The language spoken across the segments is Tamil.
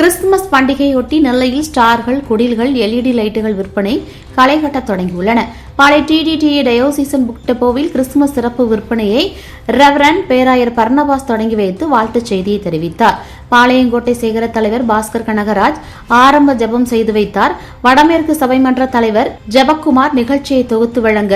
கிறிஸ்துமஸ் பண்டிகையொட்டி நெல்லையில் ஸ்டார்கள், குடில்கள், LED லைட்டுகள் விற்பனை களை கட்ட தொடங்கியுள்ளன. பாளை TTTA டயோசிசன் புக் டெப்போவில் கிறிஸ்துமஸ் சிறப்பு விற்பனையை ரெவரண்ட் பேராயர் பர்னபாஸ் தொடங்கி வைத்து வாழ்த்துச் செய்தியை தெரிவித்தார். பாளையங்கோட்டை சேகர தலைவர் பாஸ்கர் கனகராஜ் ஆரம்ப ஜெபம் செய்து வைத்தார். வடமேற்கு சபை மன்ற தலைவர் ஜெபக்குமார் நிகழ்ச்சியை தொகுத்து வழங்க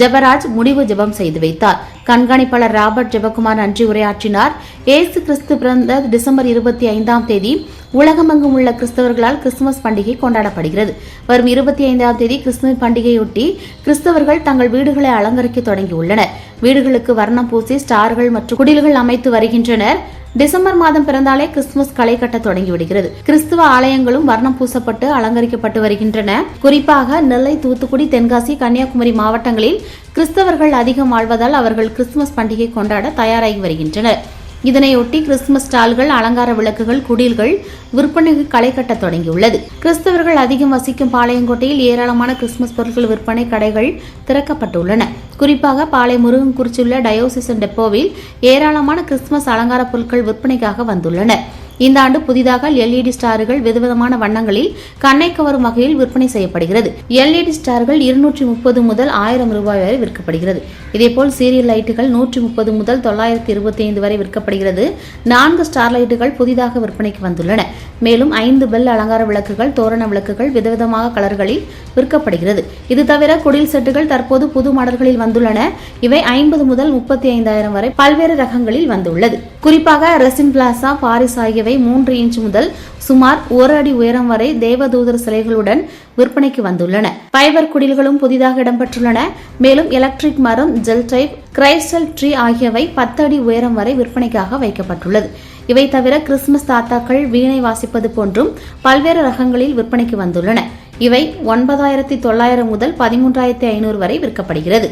ஜெபராஜ் முடிவு ஜெபம் செய்து வைத்தார். கண்காணிப்பாளர் ராபர்ட் ஜெபக்குமார் நன்றி உரையாற்றினார். இயேசு கிறிஸ்து பிறந்த டிசம்பர் 25ஆம் தேதி உலகமெங்கும் உள்ள கிறிஸ்தவர்களால் கிறிஸ்துமஸ் பண்டிகை கொண்டாடப்படுகிறது. வரும் 25ஆம் தேதி கிறிஸ்துமஸ் பண்டிகையொட்டி கிறிஸ்தவர்கள் தங்கள் வீடுகளை அலங்கரிக்க தொடங்கியுள்ளனர். வீடுகளுக்கு வர்ணம் பூசி ஸ்டார்கள் மற்றும் குடில்கள் அமைத்து வருகின்றனர். டிசம்பர் மாதம் பிறந்தாலே கிறிஸ்துமஸ் களை கட்ட தொடங்கிவிடுகிறது. கிறிஸ்துவ ஆலயங்களும் வர்ணம் பூசப்பட்டு அலங்கரிக்கப்பட்டு வருகின்றன. குறிப்பாக நெல்லை, தூத்துக்குடி, தென்காசி, கன்னியாகுமரி மாவட்டங்களில் கிறிஸ்தவர்கள் அதிகம் வாழ்வதால் அவர்கள் கிறிஸ்துமஸ் பண்டிகை கொண்டாட தயாராகி வருகின்றனர். இதனையொட்டி கிறிஸ்துமஸ் ஸ்டால்கள், அலங்கார விளக்குகள், குடில்கள் விற்பனைக்கு களை கட்ட தொடங்கியுள்ளது. கிறிஸ்தவர்கள் அதிகம் வசிக்கும் பாளையங்கோட்டையில் ஏராளமான கிறிஸ்துமஸ் பொருட்கள் விற்பனை கடைகள் திறக்கப்பட்டுள்ளன. குறிப்பாக பாளை முருகன்குறிச்சியுள்ள டயோசிசன் டெப்போவில் ஏராளமான கிறிஸ்துமஸ் அலங்கார பொருட்கள் விற்பனைக்காக வந்துள்ளன. இந்த ஆண்டு புதிதாக LED ஸ்டார்கள் விதவிதமான வண்ணங்களில் கண்ணை கவரும் வகையில் விற்பனை செய்யப்படுகிறது. LED ஸ்டார்கள் 230 முதல் 1000 ரூபாய் வரை விற்கப்படுகிறது. இதேபோல் சீரியல் லைட்டுகள் 130 முதல் 925 வரை விற்கப்படுகிறது. 4 ஸ்டார் லைட்டுகள் புதிதாக விற்பனைக்கு வந்துள்ளன. மேலும் 5 பெல் அலங்கார விளக்குகள், தோரண விளக்குகள் விதவிதமாக கலர்களில் விற்கப்படுகிறது. இது தவிர குடில் செட்டுகள் தற்போது புது மாடல்களில் வந்துள்ளன. இவை 50 முதல் 35,000 வரை பல்வேறு ரகங்களில் வந்துள்ளது. குறிப்பாக ரெசின் பிளாசா, பாரிஸ் ஆகியவை 3 இன்ச் முதல் சுமார் 1 அடி உயரம் வரை தேவதூதர் சிலைகளுடன் விற்பனைக்கு வந்துள்ளன. ஃபைபர் குடில்களும் புதிதாக இடம்பெற்றுள்ளன. மேலும் எலக்ட்ரிக் மரம், ஜெல் டைப், கிரைஸ்டல் ட்ரீ ஆகியவை 10 அடி உயரம் வரை விற்பனைக்காக வைக்கப்பட்டுள்ளது. இவை தவிர கிறிஸ்துமஸ் தாத்தாக்கள் வீணை வாசிப்பது போன்றும் பல்வேறு ரகங்களில் விற்பனைக்கு வந்துள்ளன. இவை 9,900 முதல் 13,500 வரை விற்கப்படுகிறது.